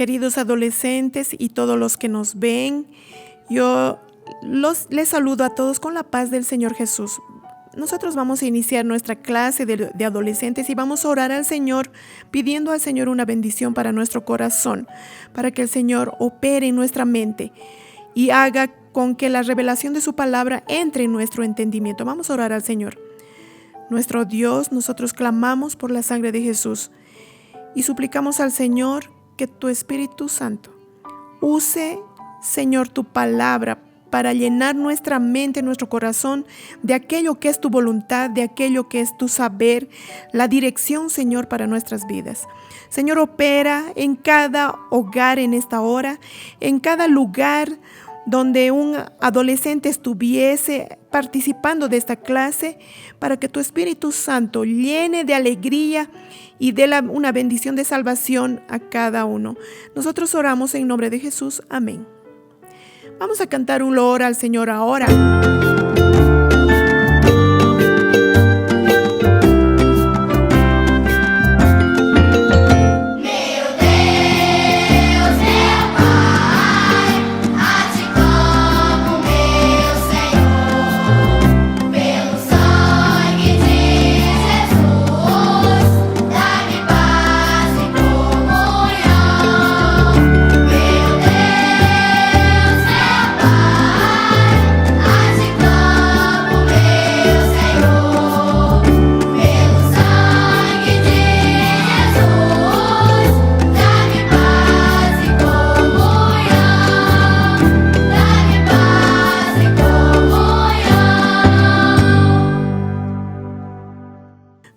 Queridos adolescentes y todos los que nos ven, les saludo a todos con la paz del Señor Jesús. Nosotros vamos a iniciar nuestra clase de adolescentes y vamos a orar al Señor, pidiendo al Señor una bendición para nuestro corazón, para que el Señor opere en nuestra mente y haga con que la revelación de su palabra entre en nuestro entendimiento. Vamos a orar al Señor. Nuestro Dios, nosotros clamamos por la sangre de Jesús y suplicamos al Señor que tu Espíritu Santo use, Señor, tu palabra para llenar nuestra mente, nuestro corazón de aquello que es tu voluntad, de aquello que es tu saber, la dirección, Señor, para nuestras vidas. Señor, opera en cada hogar en esta hora, en cada lugar donde un adolescente estuviese participando de esta clase, para que tu Espíritu Santo llene de alegría y dé una bendición de salvación a cada uno. Nosotros oramos en nombre de Jesús. Amén. Vamos a cantar un loor al Señor ahora.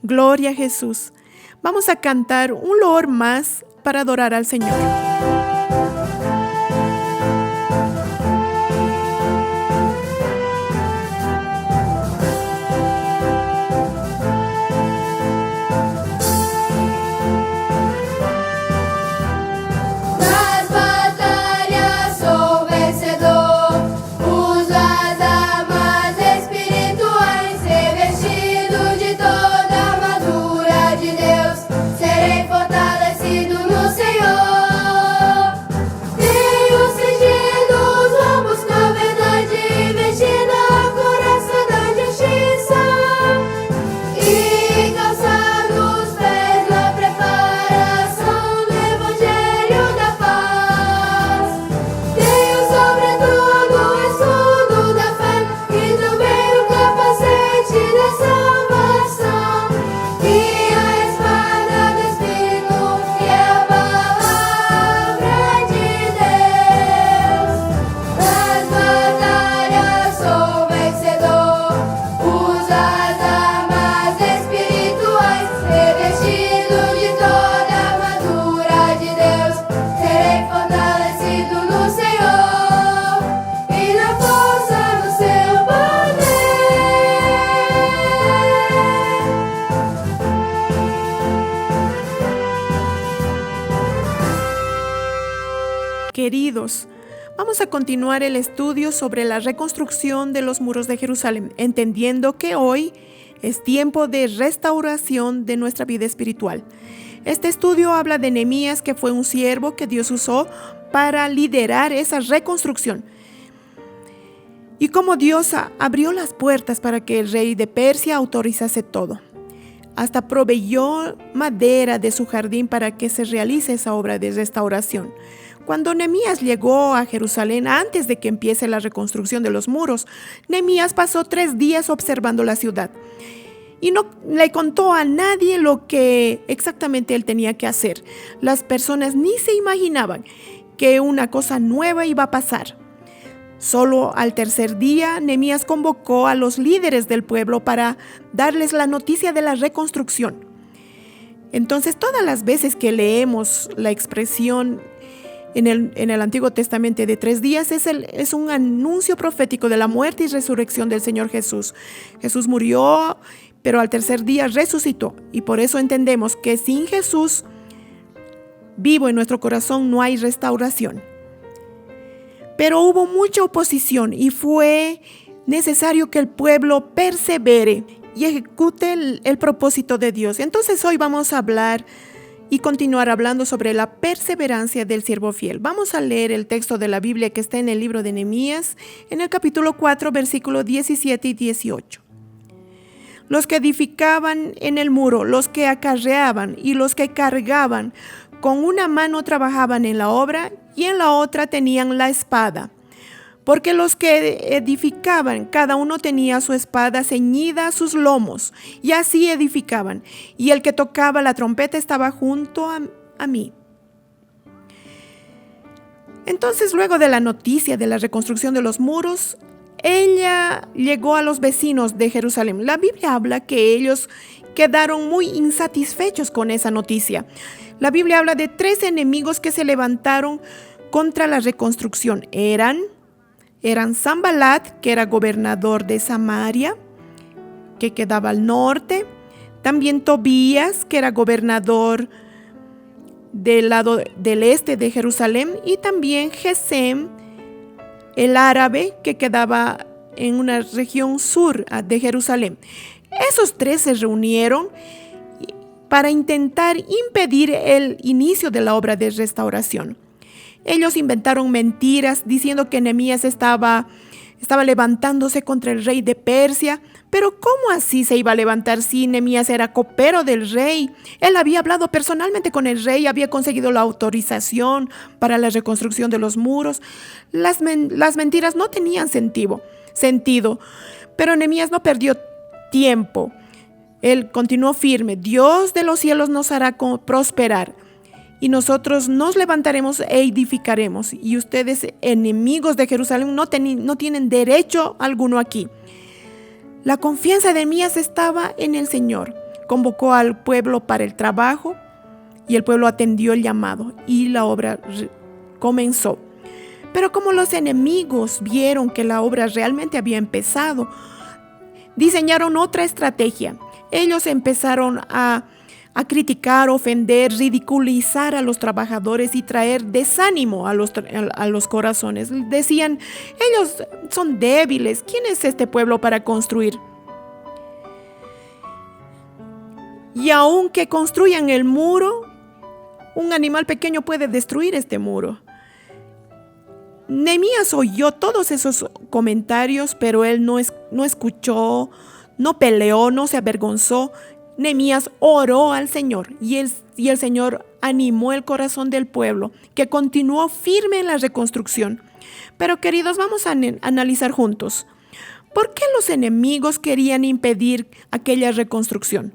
Gloria a Jesús. Vamos a cantar un loor más para adorar al Señor. Queridos, vamos a continuar el estudio sobre la reconstrucción de los muros de Jerusalén, entendiendo que hoy es tiempo de restauración de nuestra vida espiritual. Este estudio habla de Nehemías, que fue un siervo que Dios usó para liderar esa reconstrucción. Y cómo Dios abrió las puertas para que el rey de Persia autorizase todo. Hasta proveyó madera de su jardín para que se realice esa obra de restauración. Cuando Nehemías llegó a Jerusalén, antes de que empiece la reconstrucción de los muros, Nehemías pasó 3 días observando la ciudad y no le contó a nadie lo que exactamente él tenía que hacer. Las personas ni se imaginaban que una cosa nueva iba a pasar. Solo al 3er día, Nehemías convocó a los líderes del pueblo para darles la noticia de la reconstrucción. Entonces, todas las veces que leemos la expresión en el Antiguo Testamento de 3 días es un anuncio profético de la muerte y resurrección del Señor Jesús. Jesús murió, pero al 3er día resucitó. Y por eso entendemos que sin Jesús vivo en nuestro corazón no hay restauración. Pero hubo mucha oposición y fue necesario que el pueblo persevere y ejecute el propósito de Dios. Entonces hoy vamos a hablar y continuar hablando sobre la perseverancia del siervo fiel. Vamos a leer el texto de la Biblia que está en el libro de Nehemías, en el capítulo 4, versículos 17 y 18. Los que edificaban en el muro, los que acarreaban y los que cargaban, con una mano trabajaban en la obra y en la otra tenían la espada. Porque los que edificaban, cada uno tenía su espada ceñida a sus lomos, y así edificaban. Y el que tocaba la trompeta estaba junto a mí. Entonces, luego de la noticia de la reconstrucción de los muros, ella llegó a los vecinos de Jerusalén. La Biblia habla que ellos quedaron muy insatisfechos con esa noticia. La Biblia habla de 3 enemigos que se levantaron contra la reconstrucción. Eran Sanbalat, que era gobernador de Samaria, que quedaba al norte. También Tobías, que era gobernador del lado del este de Jerusalén. Y también Gesem, el árabe, que quedaba en una región sur de Jerusalén. Esos 3 se reunieron para intentar impedir el inicio de la obra de restauración. Ellos inventaron mentiras diciendo que Nehemías estaba levantándose contra el rey de Persia. Pero ¿cómo así se iba a levantar si Nehemías era copero del rey? Él había hablado personalmente con el rey, había conseguido la autorización para la reconstrucción de los muros. Las mentiras no tenían sentido, pero Nehemías no perdió tiempo. Él continuó firme. Dios de los cielos nos hará prosperar. Y nosotros nos levantaremos e edificaremos. Y ustedes, enemigos de Jerusalén, no tienen derecho alguno aquí. La confianza de Nehemías estaba en el Señor. Convocó al pueblo para el trabajo y el pueblo atendió el llamado y la obra comenzó. Pero como los enemigos vieron que la obra realmente había empezado, diseñaron otra estrategia. Ellos empezaron a criticar, ofender, ridiculizar a los trabajadores y traer desánimo a los corazones. Decían, ellos son débiles, ¿quién es este pueblo para construir? Y aunque construyan el muro, un animal pequeño puede destruir este muro. Nehemías oyó todos esos comentarios, pero él no escuchó, no peleó, no se avergonzó. Nehemías oró al Señor y el Señor animó el corazón del pueblo, que continuó firme en la reconstrucción. Pero queridos, vamos a analizar juntos. ¿Por qué los enemigos querían impedir aquella reconstrucción?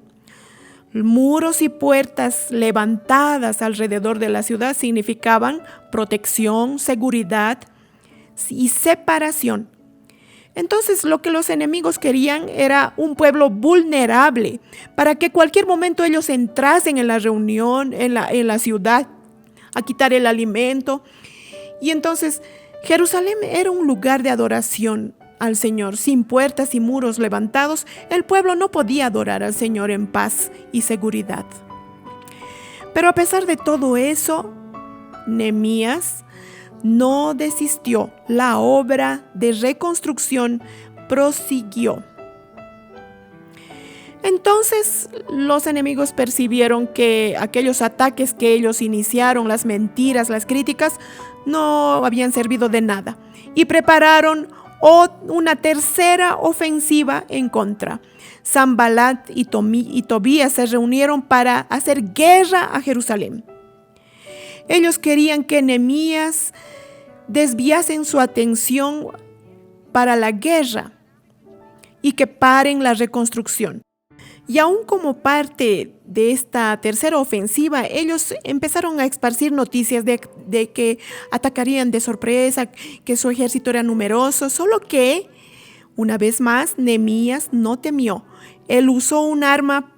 Muros y puertas levantadas alrededor de la ciudad significaban protección, seguridad y separación. Entonces lo que los enemigos querían era un pueblo vulnerable para que cualquier momento ellos entrasen en la reunión, en la ciudad, a quitar el alimento. Y entonces Jerusalén era un lugar de adoración al Señor. Sin puertas y muros levantados, el pueblo no podía adorar al Señor en paz y seguridad. Pero a pesar de todo eso, Nehemías no desistió. La obra de reconstrucción prosiguió. Entonces los enemigos percibieron que aquellos ataques que ellos iniciaron, las mentiras, las críticas, no habían servido de nada y prepararon una tercera ofensiva en contra. Sanbalat y Tobías se reunieron para hacer guerra a Jerusalén. Ellos querían que Nehemías desviasen su atención para la guerra y que paren la reconstrucción. Y aún como parte de esta tercera ofensiva, ellos empezaron a esparcir noticias de que atacarían de sorpresa, que su ejército era numeroso, solo que, una vez más, Nehemías no temió. Él usó un arma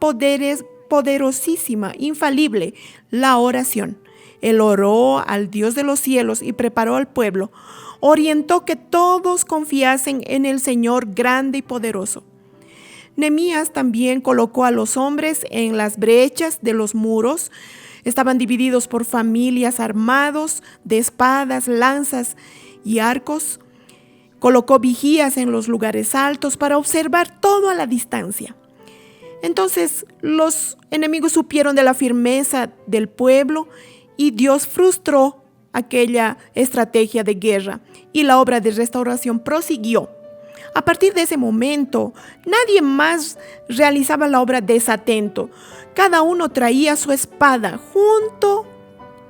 poderosísima, infalible, la oración. Él oró al Dios de los cielos y preparó al pueblo. Orientó que todos confiasen en el Señor grande y poderoso. Nehemías también colocó a los hombres en las brechas de los muros. Estaban divididos por familias armados de espadas, lanzas y arcos. Colocó vigías en los lugares altos para observar todo a la distancia. Entonces los enemigos supieron de la firmeza del pueblo y Dios frustró aquella estrategia de guerra y la obra de restauración prosiguió. A partir de ese momento, nadie más realizaba la obra desatento. Cada uno traía su espada junto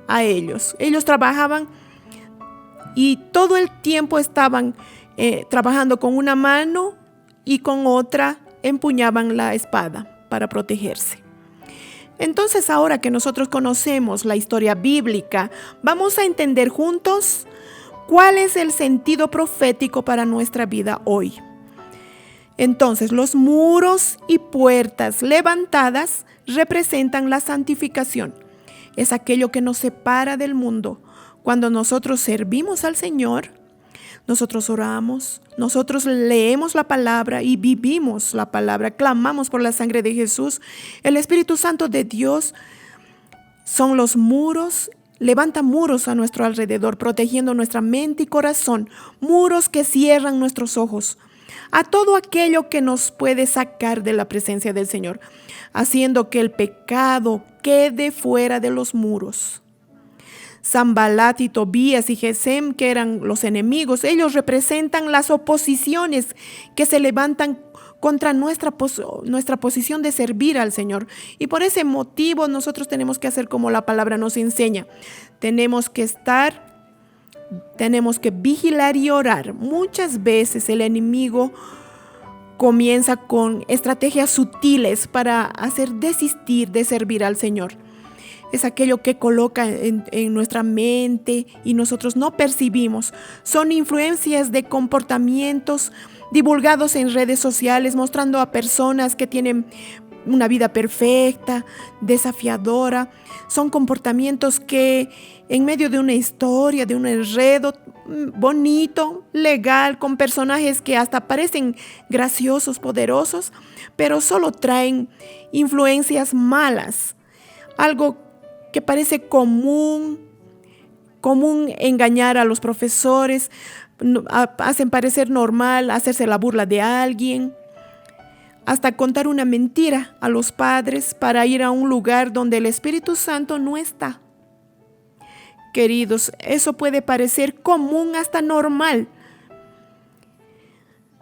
a ellos. Ellos trabajaban y todo el tiempo estaban trabajando con una mano y con otra empuñaban la espada para protegerse. Entonces, ahora que nosotros conocemos la historia bíblica, vamos a entender juntos cuál es el sentido profético para nuestra vida hoy. Entonces, los muros y puertas levantadas representan la santificación. Es aquello que nos separa del mundo. Cuando nosotros servimos al Señor, nosotros oramos, nosotros leemos la palabra y vivimos la palabra, clamamos por la sangre de Jesús. El Espíritu Santo de Dios son los muros, levanta muros a nuestro alrededor, protegiendo nuestra mente y corazón, muros que cierran nuestros ojos a todo aquello que nos puede sacar de la presencia del Señor, haciendo que el pecado quede fuera de los muros. Sanbalat y Tobías y Gesem, que eran los enemigos, ellos representan las oposiciones que se levantan contra nuestra posición de servir al Señor. Y por ese motivo nosotros tenemos que hacer como la palabra nos enseña. Tenemos que vigilar y orar. Muchas veces el enemigo comienza con estrategias sutiles para hacer desistir de servir al Señor. Es aquello que coloca en nuestra mente y nosotros no percibimos. Son influencias de comportamientos divulgados en redes sociales, mostrando a personas que tienen una vida perfecta, desafiadora. Son comportamientos que en medio de una historia, de un enredo bonito, legal, con personajes que hasta parecen graciosos, poderosos, pero solo traen influencias malas. Algo que parece común engañar a los profesores, hacen parecer normal hacerse la burla de alguien, hasta contar una mentira a los padres para ir a un lugar donde el Espíritu Santo no está. Queridos, eso puede parecer común, hasta normal,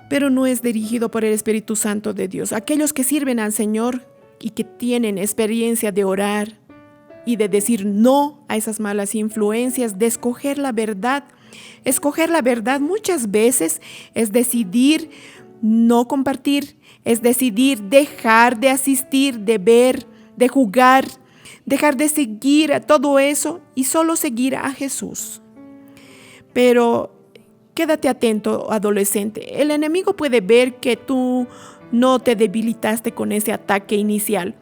pero no es dirigido por el Espíritu Santo de Dios. Aquellos que sirven al Señor y que tienen experiencia de orar y de decir no a esas malas influencias, de escoger la verdad. Escoger la verdad muchas veces es decidir no compartir, es decidir dejar de asistir, de ver, de jugar, dejar de seguir a todo eso y solo seguir a Jesús. Pero quédate atento, adolescente. El enemigo puede ver que tú no te debilitaste con ese ataque inicial.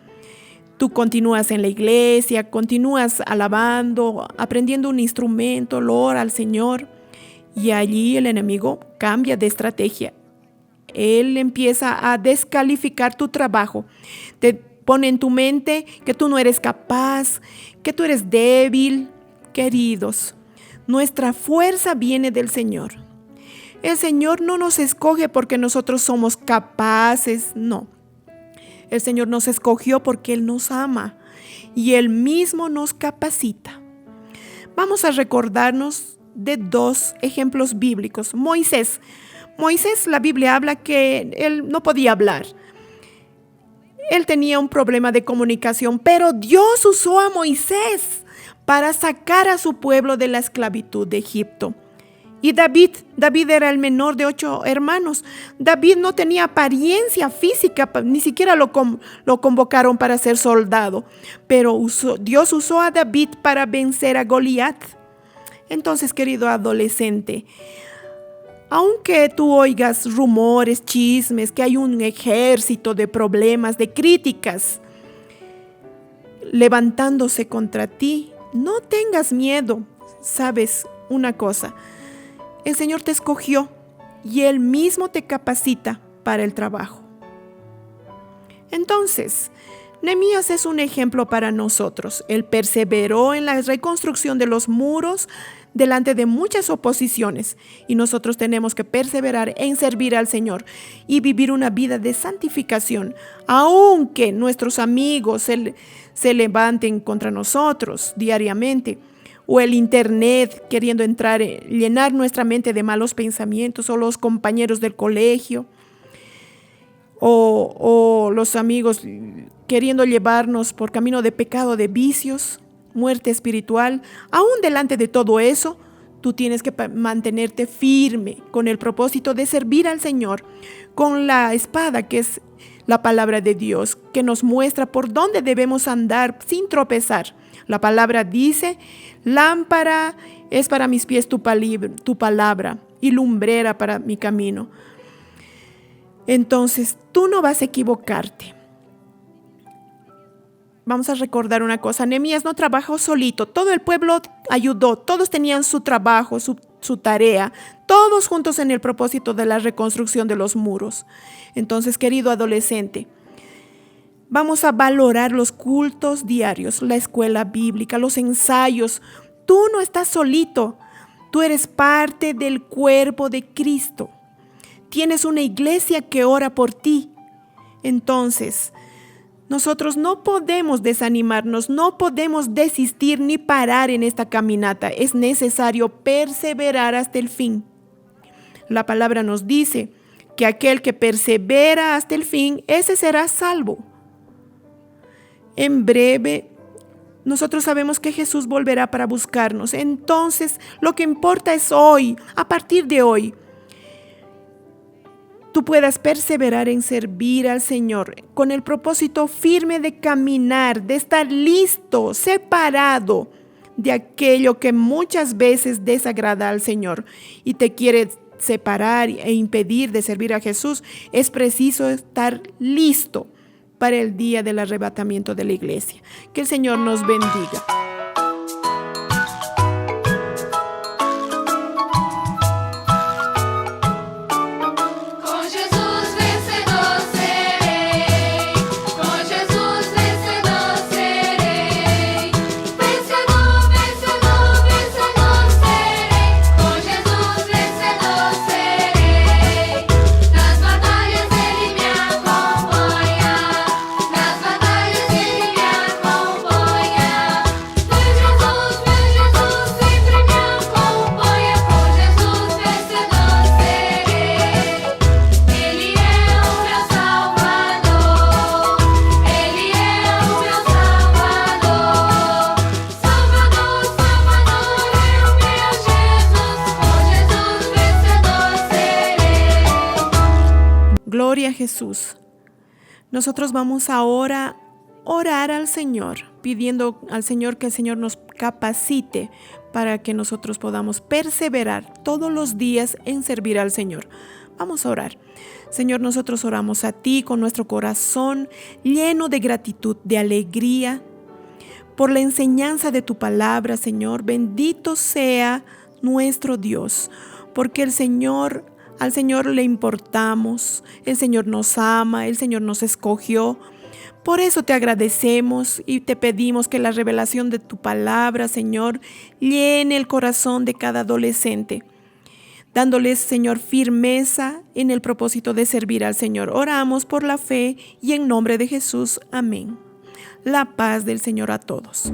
Tú continúas en la iglesia, continúas alabando, aprendiendo un instrumento, lo ora al Señor. Y allí el enemigo cambia de estrategia. Él empieza a descalificar tu trabajo. Te pone en tu mente que tú no eres capaz, que tú eres débil. Queridos, nuestra fuerza viene del Señor. El Señor no nos escoge porque nosotros somos capaces, no. El Señor nos escogió porque Él nos ama y Él mismo nos capacita. Vamos a recordarnos de dos ejemplos bíblicos. Moisés, la Biblia habla que él no podía hablar. Él tenía un problema de comunicación, pero Dios usó a Moisés para sacar a su pueblo de la esclavitud de Egipto. Y David era el menor de 8 hermanos. David no tenía apariencia física, ni siquiera lo convocaron para ser soldado. Pero Dios usó a David para vencer a Goliat. Entonces, querido adolescente, aunque tú oigas rumores, chismes, que hay un ejército de problemas, de críticas levantándose contra ti, no tengas miedo. ¿Sabes una cosa? El Señor te escogió y Él mismo te capacita para el trabajo. Entonces, Nehemías es un ejemplo para nosotros. Él perseveró en la reconstrucción de los muros delante de muchas oposiciones, y nosotros tenemos que perseverar en servir al Señor y vivir una vida de santificación, aunque nuestros amigos se levanten contra nosotros diariamente, o el internet queriendo entrar, llenar nuestra mente de malos pensamientos, o los compañeros del colegio, o los amigos queriendo llevarnos por camino de pecado, de vicios, muerte espiritual. Aún delante de todo eso, tú tienes que mantenerte firme con el propósito de servir al Señor, con la espada que es la palabra de Dios, que nos muestra por dónde debemos andar sin tropezar. La palabra dice: lámpara es para mis pies tu palabra y lumbrera para mi camino. Entonces, tú no vas a equivocarte. Vamos a recordar una cosa: Nehemías no trabajó solito, todo el pueblo ayudó, todos tenían su trabajo, su tarea, todos juntos en el propósito de la reconstrucción de los muros. Entonces, querido adolescente, vamos a valorar los cultos diarios, la escuela bíblica, los ensayos. Tú no estás solito, tú eres parte del cuerpo de Cristo. Tienes una iglesia que ora por ti. Entonces, nosotros no podemos desanimarnos, no podemos desistir ni parar en esta caminata. Es necesario perseverar hasta el fin. La palabra nos dice que aquel que persevera hasta el fin, ese será salvo. En breve, nosotros sabemos que Jesús volverá para buscarnos. Entonces, lo que importa es hoy, a partir de hoy, tú puedas perseverar en servir al Señor con el propósito firme de caminar, de estar listo, separado de aquello que muchas veces desagrada al Señor y te quiere separar e impedir de servir a Jesús. Es preciso estar listo para el día del arrebatamiento de la iglesia. Que el Señor nos bendiga. Gloria a Jesús. Nosotros vamos ahora a orar al Señor, pidiendo al Señor que el Señor nos capacite para que nosotros podamos perseverar todos los días en servir al Señor. Vamos a orar. Señor, nosotros oramos a ti con nuestro corazón lleno de gratitud, de alegría, por la enseñanza de tu palabra, Señor. Bendito sea nuestro Dios, porque al Señor le importamos, el Señor nos ama, el Señor nos escogió. Por eso te agradecemos y te pedimos que la revelación de tu palabra, Señor, llene el corazón de cada adolescente, dándoles, Señor, firmeza en el propósito de servir al Señor. Oramos por la fe y en nombre de Jesús. Amén. La paz del Señor a todos.